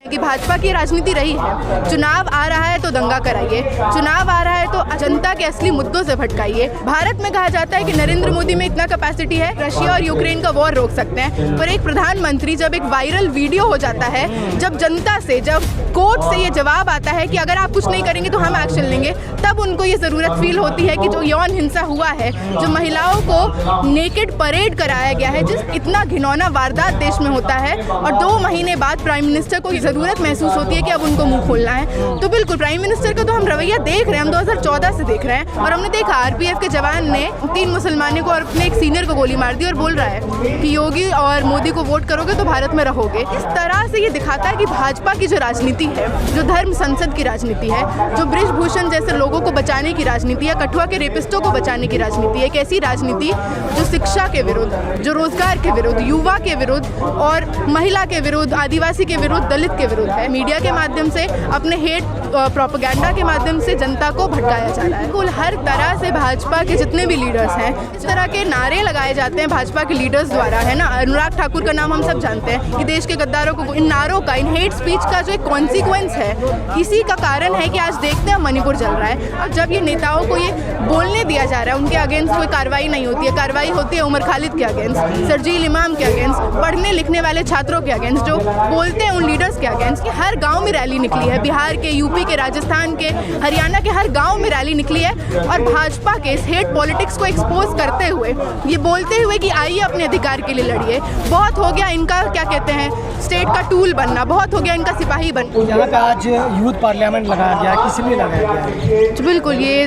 कि भाजपा की राजनीति रही है। चुनाव आ रहा है तो दंगा कराइए, चुनाव आ रहा है तो जनता के असली मुद्दों से भटकाइए। भारत में कहा जाता है कि नरेंद्र मोदी में इतना कैपेसिटी है, रशिया और यूक्रेन का वॉर रोक सकते हैं, पर एक प्रधानमंत्री जब एक वायरल वीडियो हो जाता है, जब जनता से, जब कोर्ट से ये जवाब आता है कि अगर आप कुछ नहीं करेंगे तो हम एक्शन लेंगे, तब उनको ये ज़रूरत फील होती है कि जो यौन हिंसा हुआ है, जो महिलाओं को नेकेड परेड कराया गया है, जिस इतना घिनौना वारदात देश में होता है, और 2 महीने बाद प्राइम मिनिस्टर को ज़रूरत महसूस होती है कि अब उनको मुंह खोलना है। तो बिल्कुल प्राइम मिनिस्टर का तो हम रवैया देख रहे हैं, हम 2014 से देख रहे हैं, और हमने देखा आरपीएफ के जवान ने 3 मुसलमानों को और अपने एक सीनियर को गोली मार दी और बोल रहा है कि योगी और मोदी को वोट करोगे तो भारत में रहोगे। इस तरह से ये दिखाता है कि भाजपा की जो राजनीति है, जो धर्म संसद की राजनीति है, जो बृजभूषण जैसे लोगों को बचाने की राजनीति है, कठुआ के रेपिस्टों को बचाने की राजनीति है, एक ऐसी राजनीति जो शिक्षा के विरुद्ध, जो रोजगार के विरुद्ध, युवा के विरुद्ध और महिला के विरुद्ध, आदिवासी के विरुद्ध, दलित के विरुद्ध है। मीडिया के माध्यम से, अपने हेट प्रोपेगेंडा के माध्यम से जनता को भटकाया जा रहा है। कुल हर तरह से भाजपा के जितने भी लीडर्स हैं, इस तरह के नारे लगाए जाते हैं भाजपा के लीडर्स द्वारा, है ना। अनुराग ठाकुर का नाम हम सब जानते हैं कि देश के गद्दारों को, इन नारों का, इन हेट स्पीच का जो एक कॉन्सिक्वेंस है, इसी का कारण है कि आज देखते हैं मणिपुर जल रहा है। अब जब ये नेताओं को ये बोलने दिया जा रहा है, उनके अगेंस्ट कोई कार्रवाई नहीं होती है, कार्रवाई होती है उमर खालिद के अगेंस्ट, सरजील इमाम के अगेंस्ट, पढ़ने लिखने वाले छात्रों के अगेंस्ट, जो बोलते हैं उन लीडर्स के अगेंस्ट। कि हर गांव में रैली निकली है, बिहार के, यूपी के, राजस्थान के, हरियाणा के हर गांव में रैली निकली है, और भाजपा के इस हेट पॉलिटिक्स को एक्सपोज करते हुए, ये बोलते हुए कि आइए अपने अधिकार के लिए लड़िए। बहुत हो गया इनका, क्या कहते हैं, स्टेट का टूल बनना, बहुत हो गया इनका सिपाही बनना। यहाँ पे आज यूथ पार्लियामेंट लगाया गया, किस लिए लगाया गया? तो बिल्कुल ये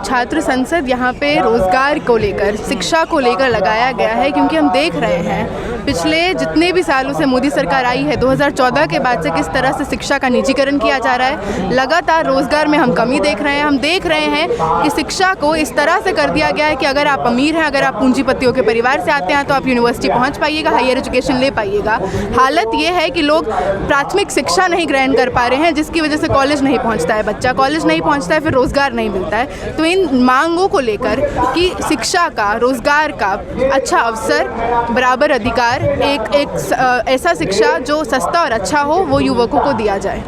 छात्र संसद यहाँ पे रोजगार को लेकर, शिक्षा को लेकर लगाया गया है, क्योंकि हम देख रहे हैं पिछले जितने भी सालों से मोदी सरकार आई है, 2014 के बाद से किस तरह से शिक्षा का निजीकरण किया जा रहा है। लगातार रोजगार में हम कमी देख रहे हैं। हम देख रहे हैं कि शिक्षा को इस तरह से कर दिया गया है कि अगर आप अमीर हैं, अगर आप पूंजीपतियों के परिवार से आते हैं तो आप यूनिवर्सिटी पहुंच पाइएगा, हायर एजुकेशन ले पाइएगा। हालत ये है कि लोग प्राथमिक शिक्षा नहीं ग्रहण कर पा रहे हैं, जिसकी वजह से कॉलेज नहीं पहुँचता है बच्चा, कॉलेज नहीं पहुँचता है, फिर रोजगार नहीं मिलता है। तो इन मांगों को लेकर कि शिक्षा का, रोजगार का अच्छा अवसर, बराबर अधिकार, एक ऐसा शिक्षा जो सस्ता और अच्छा हो, वो युवकों को दिया जाए।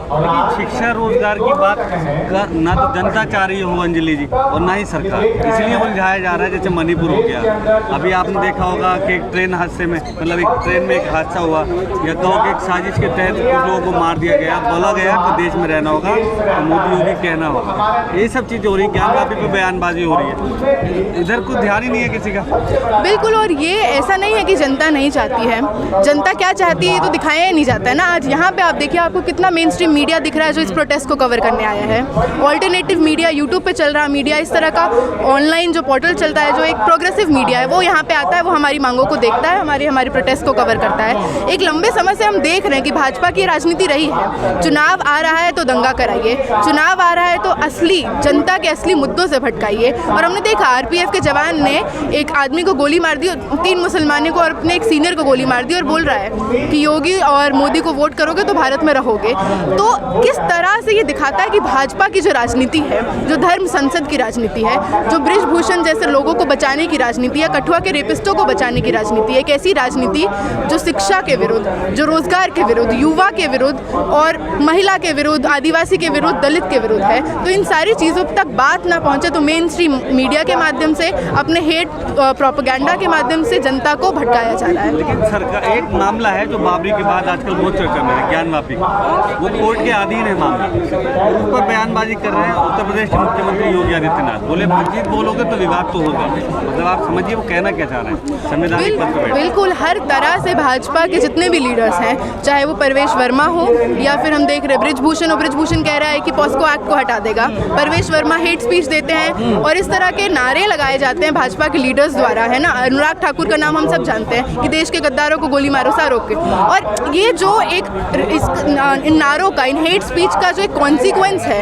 शिक्षा रोजगार की बात ना तो जनता चाह रही हो अंजलि जी, और ना ही सरकार, इसलिए उलझाया जा रहा है। जैसे मणिपुर हो गया, अभी आपने देखा होगा कि एक ट्रेन हादसे में, मतलब एक ट्रेन में एक हादसा हुआ, या कहो कि एक साजिश के तहत कुछ लोगों को मार दिया गया, बोला गया कि देश में रहना होगा तो मोदी योगी कहना होगा। ये सब चीज़ें हो रही, ज्ञानवापी पे बयानबाजी हो रही है, इधर कुछ ध्यान ही नहीं है किसी का। बिल्कुल, और ये ऐसा नहीं है कि जनता नहीं चाहती है, जनता क्या चाहती है ये तो दिखाया ही नहीं जाता है ना। आज यहाँ पे आप देखिए, आपको कितना मेन स्ट्रीम मीडिया दिख रहा है जो इस प्रोटेस्ट को कवर करने आया है। ऑल्टरनेटिव मीडिया, यूट्यूब पे चल रहा मीडिया, इस तरह का ऑनलाइन जो पोर्टल चलता है, जो एक प्रोग्रेसिव मीडिया है, वो यहाँ पे आता है, वो हमारी मांगों को देखता है, हमारे प्रोटेस्ट को कवर करता है। एक लंबे समय से हम देख रहे हैं कि भाजपा की राजनीति रही है। चुनाव आ रहा है तो दंगा कराइए, चुनाव आ रहा है तो असली जनता के असली मुद्दों से भटकाइए। और हमने देखा आरपीएफ के जवान ने एक आदमी को गोली मार दी, 3 मुसलमानों को और अपने एक सीनियर को गोली मार दी और बोल रहा है कि योगी और मोदी को वोट करोगे तो भारत में रहोगे। तो किस तरह से ये दिखाता है कि भाजपा की जो राजनीति है, जो धर्म संसद की राजनीति है, जो बृजभूषण जैसे लोगों को बचाने की राजनीति है, कठुआ के रेपिस्टों को बचाने की राजनीति है, एक ऐसी राजनीति जो शिक्षा के विरुद्ध, जो रोजगार के विरुद्ध, युवा के विरुद्ध और महिला के विरुद्ध, आदिवासी के विरुद्ध, दलित के विरुद्ध है। तो इन सारी चीज़ों तक बात ना पहुँचे तो मेन स्ट्रीम मीडिया के माध्यम से, अपने हेट प्रोपेगेंडा के माध्यम से जनता को भटकाया जा रहा है। लेकिन सरकार, एक मामला है जो बाबरी के बाद आजकल बहुत चर्चा में है, ज्ञानवापी, वो कोर्ट के अधीन है मामला, और उस पर बयानबाजी कर रहे हैं उत्तर प्रदेश के मुख्यमंत्री योगी आदित्यनाथ। बोले मस्जिद बोलोगे तो विवाद तो होगा। मतलब आप समझिए वो कहना क्या चाह रहे हैं, संवैधानिक पद पर। बिल्कुल, हर तरह से भाजपा के जितने भी लीडर्स हैं, चाहे वो परवेश वर्मा हो या फिर हम देख रहे बृजभूषण, और बृजभूषण कह रहा है कि पॉस्को एक्ट को हटा देगा, परवेश वर्मा हेट स्पीच देते हैं, और इस तरह के नारे लगाए जाते हैं भाजपा के लीडर्स द्वारा, है ना। अनुराग ठाकुर का नाम हम सब जानते हैं कि देश के गद्दारों को गोली मारो, सारों के। और ये जो एक इन नारों का, इन हेट स्पीच का जो एक कॉन्सिक्वेंस है,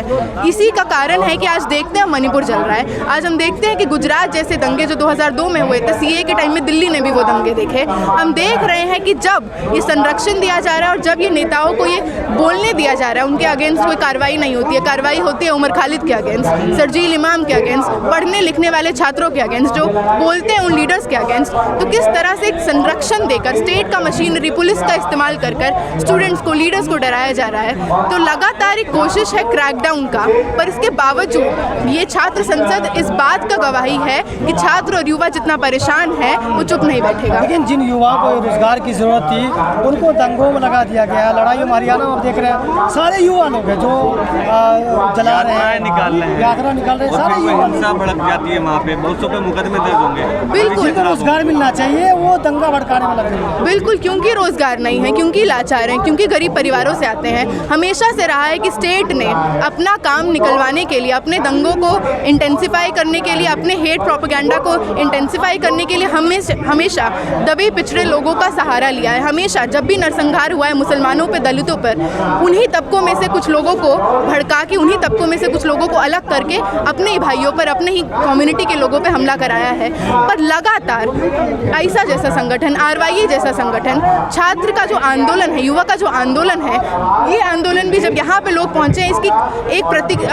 इसी का कारण है कि आज देखते हैं मणिपुर जल रहा है। आज हम देखते हैं कि गुजरात जैसे दंगे जो 2002 में हुए थे, सीए के टाइम में दिल्ली ने भी वो दंगे देखे। हम देख रहे हैं कि जब ये संरक्षण दिया जा रहा है और जब ये नेताओं को ये बोलने दिया जा रहा है, उनके अगेंस्ट कोई कार्रवाई नहीं होती है, कार्रवाई होती है उमर खालिद के अगेंस्ट, सरजील इमाम के अगेंस्ट, पढ़ने लिखने वाले छात्रों के अगेंस्ट, जो बोलते हैं उन लीडर्स के अगेंस्ट। तो किस तरह से एक संरक्षण देकर, स्टेट का मशीनरी, पुलिस का इस्तेमाल कर स्टूडेंट्स को, लीडर वायरस को डराया जा रहा है। तो लगातार एक कोशिश है क्रैकडाउन का, पर इसके बावजूद ये छात्र संसद इस बात का गवाही है कि छात्र और युवा जितना परेशान है वो चुप नहीं बैठेगा। लेकिन जिन युवाओं को रोजगार की जरूरत थी उनको दंगों में लगा दिया गया। लड़ाइयों में हरियाणा में देख रहे हैं सारे युवा लोग हैं जो जला रहे हैं, यात्रा निकाल रहे हैं, सारे युवा। हिंसा भड़क जाती है वहाँ पे, बहुत सौ पे मुकदमे दर्ज होंगे। बिल्कुल जिनको रोजगार मिलना चाहिए वो दंगा भड़काने में लग रही है। बिल्कुल, क्योंकि रोजगार नहीं है, क्योंकि लाचार हैं, क्योंकि गरीब परिवारों से आते हैं। हमेशा से रहा है कि स्टेट ने अपना काम निकलवाने के लिए, अपने दंगों को इंटेंसिफाई करने के लिए, अपने हेट प्रोपेगेंडा को इंटेंसिफाई करने के लिए हमेशा दबे पिछड़े लोगों का सहारा लिया है। हमेशा जब भी नरसंहार हुआ है मुसलमानों पे, दलितों पर, उन्हीं तबकों में से कुछ लोगों को भड़का के, उन्हीं तबकों में से कुछ लोगों को अलग करके अपने ही भाइयों पर, अपने ही कम्युनिटी के लोगों पे हमला कराया है। पर लगातार ऐसा जैसा संगठन, RYA जैसा संगठन, छात्र का जो आंदोलन है, युवा का जो आंदोलन है, ये आंदोलन भी जब यहाँ पे लोग पहुँचे हैं,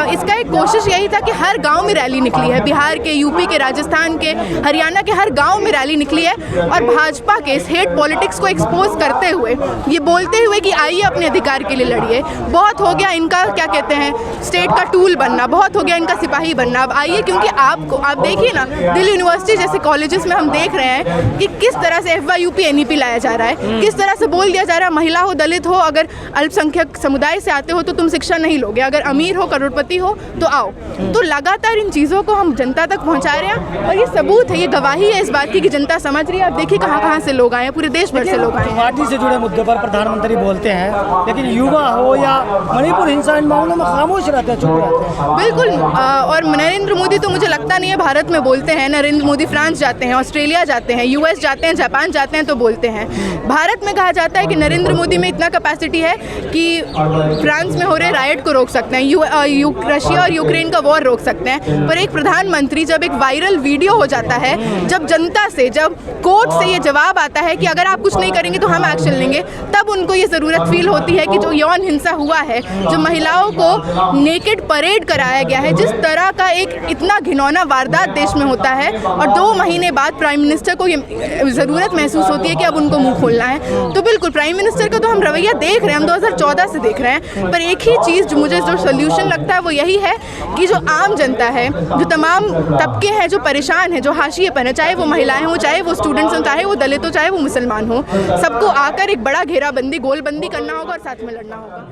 इसका एक कोशिश यही था कि हर गाँव में रैली निकली है। बिहार के, यूपी के, राजस्थान के, हरियाणा के हर गाँव में रैली निकली है और भाजपा के इस हेट पॉलिटिक्स को एक्सपोज करते हुए, ये बोलते हुए कि आइए अपने अधिकार के लिए लड़िए। बहुत हो गया इनका, क्या कहते हैं, स्टेट का टूल बनना, बहुत हो गया इनका सिपाही बनना। अब आइए, क्योंकि आप देखिए ना, दिल्ली यूनिवर्सिटी जैसे कॉलेजेस में हम देख रहे हैं कि किस तरह से FYUP NEP लाया जा रहा है, किस तरह से बोल दिया जा रहा है महिला हो, दलित हो, अगर अल्पसंख्यक समुदाय से आते हो तो तुम शिक्षा नहीं लोगे, अगर अमीर हो, करोड़पति हो तो आओ। तो लगातार इन चीज़ों को हम जनता तक पहुँचा रहे हैं और ये सबूत है, ये गवाही है इस बात की कि जनता समझ रही है। आप देखिए कहाँ से लोग आए हैं, पूरे देश भर से लोग आए हैं। पार्टी से जुड़े मुद्दों पर प्रधानमंत्री बोलते हैं, लेकिन युवा हो या मणिपुर हिंसा, इन मामलों में खामोश रहते हैं, चुप रहते हैं। बिल्कुल, और नरेंद्र मोदी तो मुझे लगता नहीं है भारत में बोलते हैं। नरेंद्र मोदी फ्रांस जाते हैं, ऑस्ट्रेलिया जाते हैं, US जाते हैं, जापान जाते हैं तो बोलते हैं। भारत में कहा जाता है कि नरेंद्र मोदी में इतना कैपेसिटी है कि फ्रांस में हो रहे राइट को रोक सकते हैं, रशिया और यूक्रेन का वॉर रोक सकते हैं। पर एक प्रधानमंत्री, जब एक वायरल वीडियो हो जाता है, जब जनता से, जब कोर्ट से ये जवाब आता है कि अगर आप कुछ नहीं करेंगे तो हम एक्शन लेंगे, तब उनको ये ज़रूरत फील होती है कि जो यौन हिंसा हुआ है, जो महिलाओं को नेकेड परेड कराया गया है, जिस तरह का एक इतना घिनौना वारदात देश में होता है, और 2 महीने बाद प्राइम मिनिस्टर को ये ज़रूरत महसूस होती है कि अब उनको मुंह खोलना है। तो बिल्कुल प्राइम मिनिस्टर का तो हम रवैया देख रहे हैं, हम 2014 से देख रहे हैं। पर एक ही चीज़ जो मुझे जो सोल्यूशन लगता है वो यही है कि जो आम जनता है, जो तमाम तबके हैं जो परेशान हैं, जो हाशिए पर है, चाहे वो महिलाएं हो, चाहे वो स्टूडेंट्स हो, चाहे वो दलित हो, चाहे वो मुसलमान हो, सबको आकर एक बड़ा घेराबंदी, गोलबंदी करना होगा और साथ में लड़ना होगा।